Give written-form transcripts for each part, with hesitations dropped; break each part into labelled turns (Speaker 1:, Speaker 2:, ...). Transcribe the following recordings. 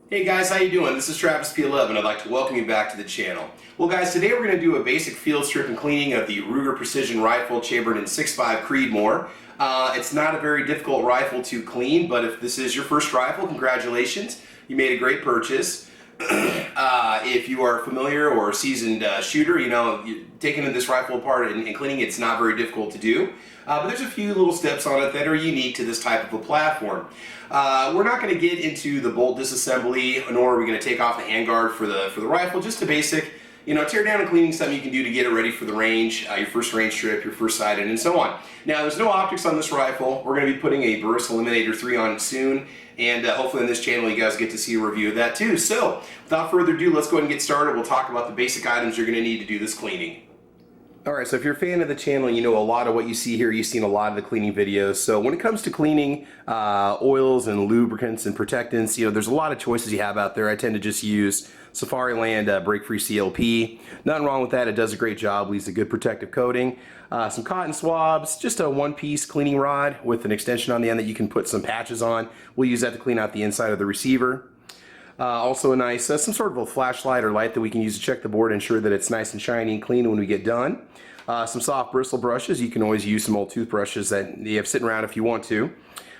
Speaker 1: Hey guys, how you doing? This is Travis P11. I'd like to welcome you back to the channel. Well guys, today we're going to do a basic field strip and cleaning of the Ruger Precision Rifle chambered in 6.5 Creedmoor. It's not a very difficult rifle to clean, but if this is your first rifle, congratulations. You made a great purchase. If you are familiar or a seasoned shooter, you know, taking this rifle apart and cleaning it's not very difficult to do. But there's a few little steps on it that are unique to this type of a platform. We're not going to get into the bolt disassembly, nor are we going to take off the handguard for the rifle. Just a basic, you know, tear down and cleaning, something you can do to get it ready for the range, your first range trip, your first sighting, and so on. Now, there's no optics on this rifle. We're going to be putting a Burst Eliminator 3 on it soon, and hopefully in this channel you guys get to see a review of that too. So, without further ado, let's go ahead and get started. We'll talk about the basic items you're going to need to do this cleaning. Alright, so if you're a fan of the channel, you know a lot of what you see here, you've seen a lot of the cleaning videos. So when it comes to cleaning oils and lubricants and protectants, you know, there's a lot of choices you have out there. I tend to just use Safariland Break-Free CLP. Nothing wrong with that, it does a great job, leaves a good protective coating. Some cotton swabs, just a one-piece cleaning rod with an extension on the end that you can put some patches on. We'll use that to clean out the inside of the receiver. Also a nice, some sort of a flashlight or light that we can use to check the board, ensure that it's nice and shiny and clean when we get done. Some soft bristle brushes. You can always use some old toothbrushes that you have sitting around if you want to.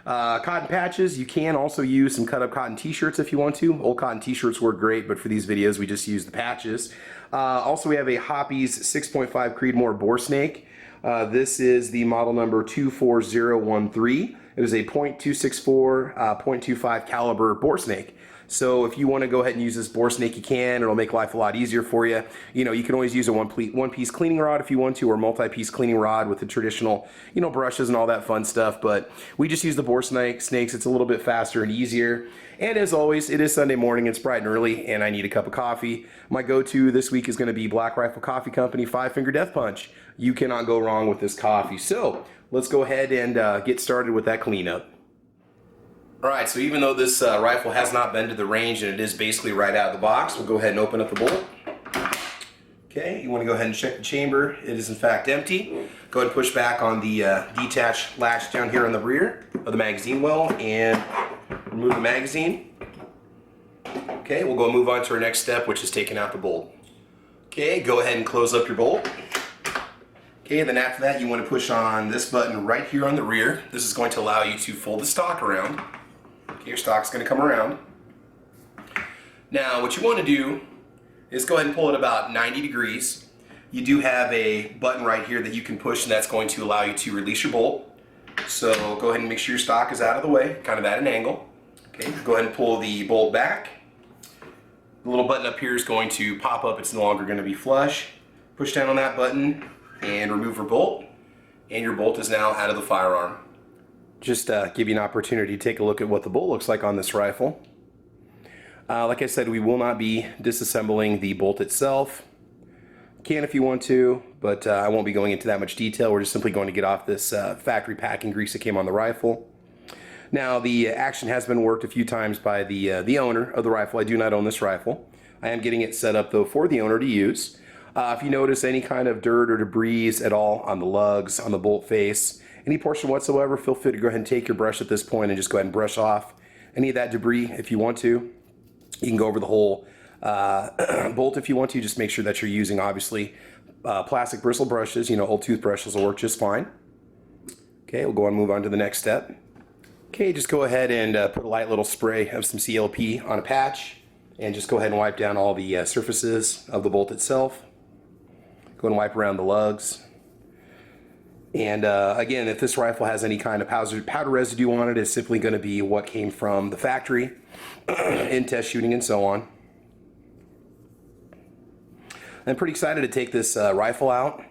Speaker 1: Cotton patches. You can also use some cut up cotton t-shirts if you want to. Old cotton t-shirts work great, but for these videos we just use the patches. Also we have a Hoppe's 6.5 Creedmoor bore snake. This is the model number 24013. It is a .264, .25 caliber bore snake. So if you want to go ahead and use this bore snake, you can. It'll make life a lot easier for you. You know, you can always use a one-piece cleaning rod if you want to, or multi-piece cleaning rod with the traditional, you know, brushes and all that fun stuff. But we just use the bore snakes. It's a little bit faster and easier. And as always, it is Sunday morning. It's bright and early, and I need a cup of coffee. My go-to this week is going to be Black Rifle Coffee Company 5-Finger Death Punch. You cannot go wrong with this coffee. So let's go ahead and get started with that cleanup. Alright, so even though this rifle has not been to the range and it is basically right out of the box, we'll go ahead and open up the bolt. Okay, you want to go ahead and check the chamber. It is in fact empty. Go ahead and push back on the detached latch down here on the rear of the magazine well and remove the magazine. Okay, we'll go and move on to our next step, which is taking out the bolt. Okay, go ahead and close up your bolt. Okay, then after that you want to push on this button right here on the rear. This is going to allow you to fold the stock around. Okay, your stock's going to come around. Now what you want to do is go ahead and pull it about 90 degrees. You do have a button right here that you can push, and that's going to allow you to release your bolt. So go ahead and make sure your stock is out of the way, kind of at an angle. Okay, go ahead and pull the bolt back. The little button up here is going to pop up. It's no longer going to be flush. Push down on that button and remove your bolt, and your bolt is now out of the firearm. Just give you an opportunity to take a look at what the bolt looks like on this rifle. Like I said, we will not be disassembling the bolt itself. You can if you want to, but I won't be going into that much detail. We're just simply going to get off this factory packing grease that came on the rifle. Now the action has been worked a few times by the owner of the rifle. I do not own this rifle. I am getting it set up though for the owner to use. If you notice any kind of dirt or debris at all on the lugs, on the bolt face, any portion whatsoever, feel free to go ahead and take your brush at this point and just go ahead and brush off any of that debris if you want to. You can go over the whole bolt if you want to. Just make sure that you're using, obviously, plastic bristle brushes. You know, old toothbrushes will work just fine. Okay, we'll go and move on to the next step. Okay, just go ahead and put a light little spray of some CLP on a patch, and just go ahead and wipe down all the surfaces of the bolt itself. Go and wipe around the lugs. And again, if this rifle has any kind of powder residue on it, it's simply going to be what came from the factory in test shooting and so on. I'm pretty excited to take this rifle out.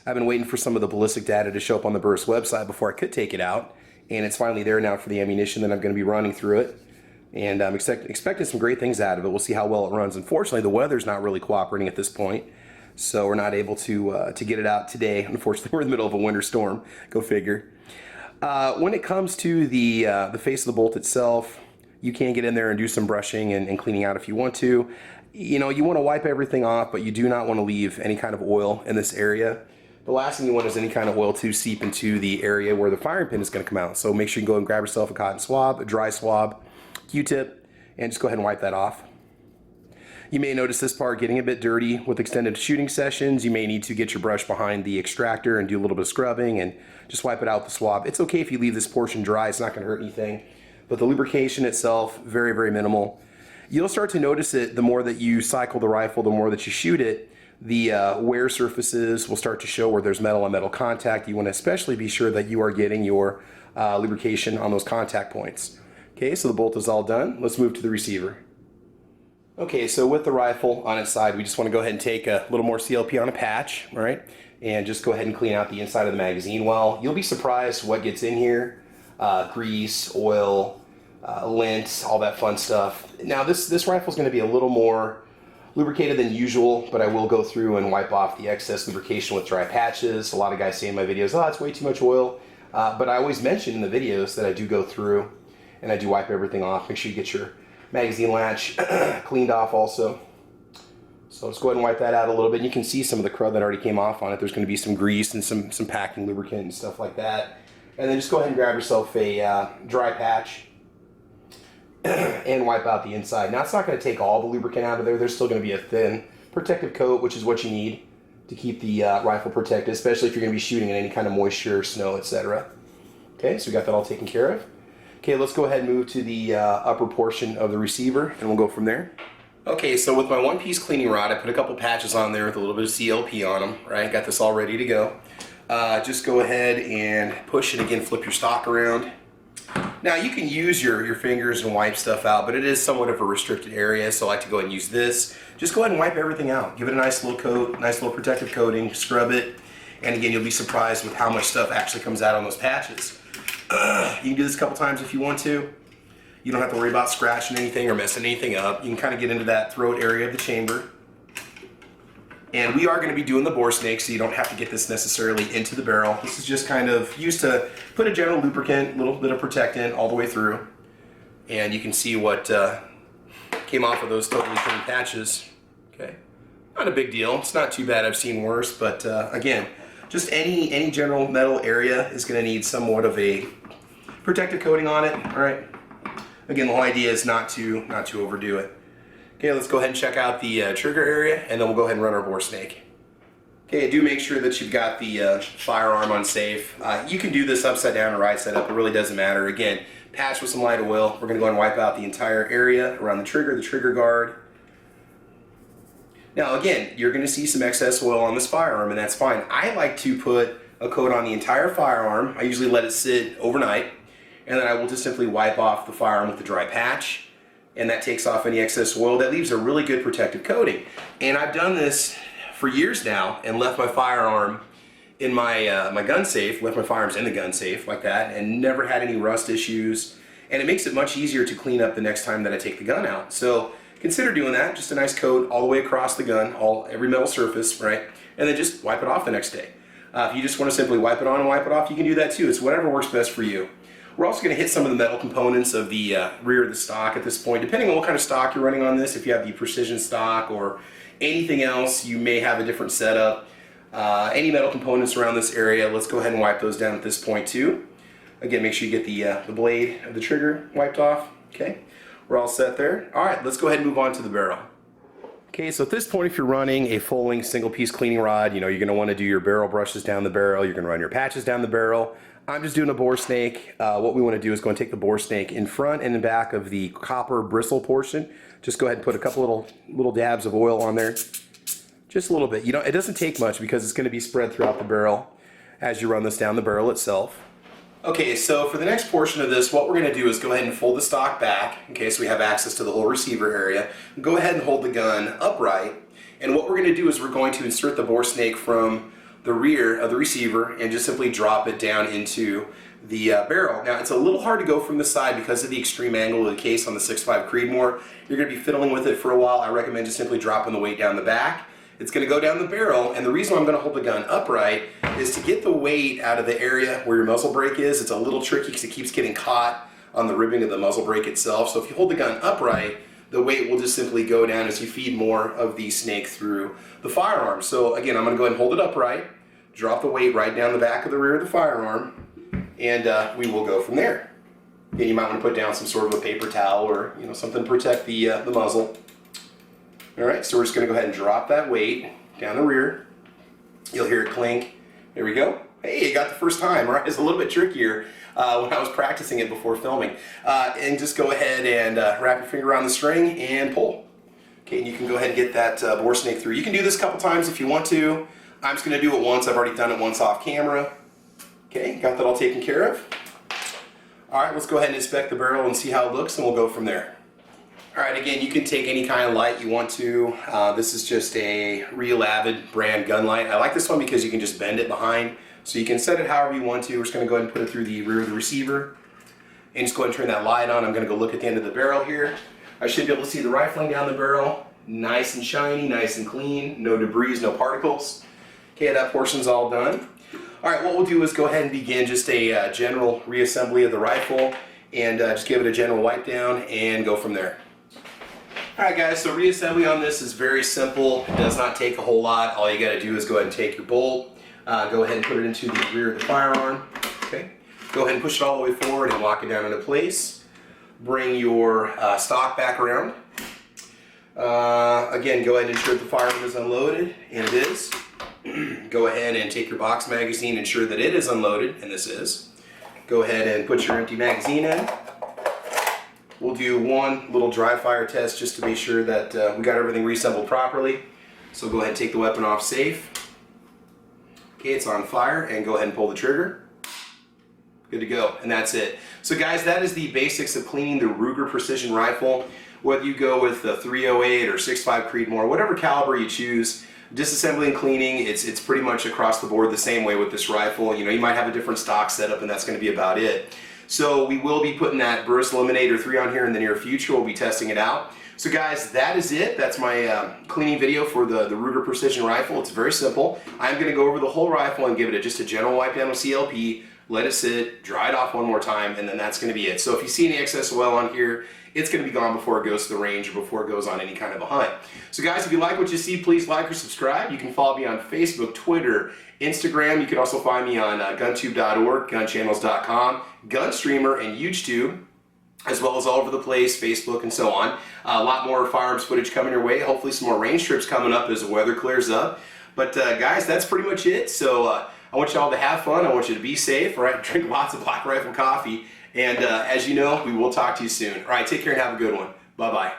Speaker 1: I've been waiting for some of the ballistic data to show up on the Burst website before I could take it out, and it's finally there now for the ammunition that I'm going to be running through it. And I'm expecting some great things out of it. We'll see how well it runs. Unfortunately, the weather's not really cooperating at this point, so we're not able to get it out today. Unfortunately, we're in the middle of a winter storm. Go figure. When it comes to the face of the bolt itself, you can get in there and do some brushing and cleaning out if you want to. You know, you want to wipe everything off, but you do not want to leave any kind of oil in this area. The last thing you want is any kind of oil to seep into the area where the firing pin is going to come out. So make sure you go and grab yourself a cotton swab, a dry swab, Q-tip, and just go ahead and wipe that off. You may notice this part getting a bit dirty with extended shooting sessions. You may need to get your brush behind the extractor and do a little bit of scrubbing and just wipe it out with the swab. It's okay if you leave this portion dry, it's not going to hurt anything. But the lubrication itself, very, very minimal. You'll start to notice it the more that you cycle the rifle, the more that you shoot it. The wear surfaces will start to show where there's metal on metal contact. You want to especially be sure that you are getting your lubrication on those contact points. Okay, so the bolt is all done. Let's move to the receiver. Okay, so with the rifle on its side, we just want to go ahead and take a little more CLP on a patch, all right? And just go ahead and clean out the inside of the magazine well. You'll be surprised what gets in here. Grease, oil, lint, all that fun stuff. Now this rifle is going to be a little more lubricated than usual, but I will go through and wipe off the excess lubrication with dry patches. A lot of guys say in my videos, oh, it's way too much oil. But I always mention in the videos that I do go through and I do wipe everything off. Make sure you get your magazine latch cleaned off also. So let's go ahead and wipe that out a little bit. And you can see some of the crud that already came off on it. There's going to be some grease and some packing lubricant and stuff like that. And then just go ahead and grab yourself a dry patch and wipe out the inside. Now it's not going to take all the lubricant out of there. There's still going to be a thin protective coat, which is what you need to keep the rifle protected, especially if you're going to be shooting in any kind of moisture, snow, etc. Okay, so we got that all taken care of. Okay, let's go ahead and move to the upper portion of the receiver, and we'll go from there. Okay, so with my one-piece cleaning rod, I put a couple patches on there with a little bit of CLP on them, right? Got this all ready to go. Just go ahead and push it again, flip your stock around. Now you can use your fingers and wipe stuff out, but it is somewhat of a restricted area, so I like to go ahead and use this. Just go ahead and wipe everything out. Give it a nice little coat, nice little protective coating, scrub it, and again, you'll be surprised with how much stuff actually comes out on those patches. You can do this a couple times if you want to. You don't have to worry about scratching anything or messing anything up. You can kind of get into that throat area of the chamber. And we are going to be doing the bore snake, so you don't have to get this necessarily into the barrel. This is just kind of used to put a general lubricant, a little bit of protectant all the way through. And you can see what came off of those totally clean patches. Okay, not a big deal. It's not too bad. I've seen worse, but again, just any general metal area is going to need somewhat of a protective coating on it. All right. Again, the whole idea is not to overdo it. Okay, let's go ahead and check out the trigger area, and then we'll go ahead and run our bore snake. Okay, do make sure that you've got the firearm on safe. You can do this upside down or right side up. It really doesn't matter. Again, patch with some light oil. We're going to go ahead and wipe out the entire area around the trigger guard. Now, again, you're going to see some excess oil on this firearm, and that's fine. I like to put a coat on the entire firearm. I usually let it sit overnight, and then I will just simply wipe off the firearm with the dry patch. And that takes off any excess oil. That leaves a really good protective coating. And I've done this for years now and left my firearm in my my gun safe, left my firearms in the gun safe like that, and never had any rust issues. And it makes it much easier to clean up the next time that I take the gun out. So consider doing that. Just a nice coat all the way across the gun, every metal surface, right? And then just wipe it off the next day. If you just want to simply wipe it on and wipe it off, you can do that too. It's whatever works best for you. We're also going to hit some of the metal components of the rear of the stock at this point. Depending on what kind of stock you're running on this, if you have the precision stock or anything else, you may have a different setup. Any metal components around this area, let's go ahead and wipe those down at this point too. Again, make sure you get the blade of the trigger wiped off. Okay, we're all set there. All right, let's go ahead and move on to the barrel. Okay, so at this point, if you're running a full-length single-piece cleaning rod, you know, you're going to want to do your barrel brushes down the barrel. You're going to run your patches down the barrel. I'm just doing a bore snake. What we want to do is go and take the bore snake in front and in back of the copper bristle portion. Just go ahead and put a couple little dabs of oil on there. Just a little bit. You know, it doesn't take much because it's going to be spread throughout the barrel as you run this down the barrel itself. Okay, so for the next portion of this, what we're going to do is go ahead and fold the stock back, okay, so we have access to the whole receiver area. Go ahead and hold the gun upright, and what we're going to do is we're going to insert the bore snake from the rear of the receiver and just simply drop it down into the barrel. Now, it's a little hard to go from the side because of the extreme angle of the case on the 6.5 Creedmoor. You're going to be fiddling with it for a while. I recommend just simply dropping the weight down the back. It's going to go down the barrel, and the reason I'm going to hold the gun upright is to get the weight out of the area where your muzzle brake is. It's a little tricky because it keeps getting caught on the ribbing of the muzzle brake itself. So if you hold the gun upright, the weight will just simply go down as you feed more of the snake through the firearm. So again, I'm going to go ahead and hold it upright, drop the weight right down the back of the rear of the firearm, and we will go from there. Again, you might want to put down some sort of a paper towel or something to protect the muzzle. All right, so we're just going to go ahead and drop that weight down the rear. You'll hear it clink. There we go. Hey, you got the first time, right? It's a little bit trickier when I was practicing it before filming. And just go ahead and wrap your finger around the string and pull. Okay, and you can go ahead and get that bore snake through. You can do this a couple times if you want to. I'm just going to do it once. I've already done it once off camera. Okay, got that all taken care of. All right, let's go ahead and inspect the barrel and see how it looks, and we'll go from there. All right, again, you can take any kind of light you want to. This is just a Real Avid brand gun light. I like this one because you can just bend it behind, so you can set it however you want to. We're just going to go ahead and put it through the rear of the receiver, and just go ahead and turn that light on. I'm going to go look at the end of the barrel here. I should be able to see the rifling down the barrel. Nice and shiny, nice and clean, no debris, no particles. Okay, that portion's all done. All right, what we'll do is go ahead and begin just a general reassembly of the rifle, and just give it a general wipe down and go from there. All right, guys, so reassembly on this is very simple. It does not take a whole lot. All you got to do is go ahead and take your bolt, go ahead and put it into the rear of the firearm. Okay, go ahead and push it all the way forward and lock it down into place. Bring your stock back around. Again, go ahead and ensure that the firearm is unloaded, and it is. Go ahead and take your box magazine, ensure that it is unloaded, and this is. Go ahead and put your empty magazine in. We'll do one little dry fire test just to be sure that we got everything reassembled properly. So go ahead and take the weapon off safe. Okay, it's on fire, and go ahead and pull the trigger. Good to go, and that's it. So guys, that is the basics of cleaning the Ruger Precision Rifle. Whether you go with the 308 or 6.5 Creedmoor, whatever caliber you choose, disassembly and cleaning, it's pretty much across the board the same way with this rifle. You might have a different stock setup, and that's going to be about it. So we will be putting that Burst Eliminator 3 on here in the near future. We'll be testing it out. So guys, that is it. That's my cleaning video for the Ruger Precision Rifle. It's very simple. I'm going to go over the whole rifle and give it just a general wipe down with CLP, let it sit, dry it off one more time, and then that's going to be it. So if you see any excess oil on here, it's going to be gone before it goes to the range or before it goes on any kind of a hunt. So guys, if you like what you see, please like or subscribe. You can follow me on Facebook, Twitter, Instagram. You can also find me on guntube.org, gunchannels.com, Gunstreamer, and UGEtube, as well as all over the place, Facebook and so on. A lot more firearms footage coming your way. Hopefully some more range trips coming up as the weather clears up. But guys, that's pretty much it. So I want you all to have fun. I want you to be safe, all right? Drink lots of Black Rifle coffee. And as you know, we will talk to you soon. All right, take care and have a good one. Bye-bye.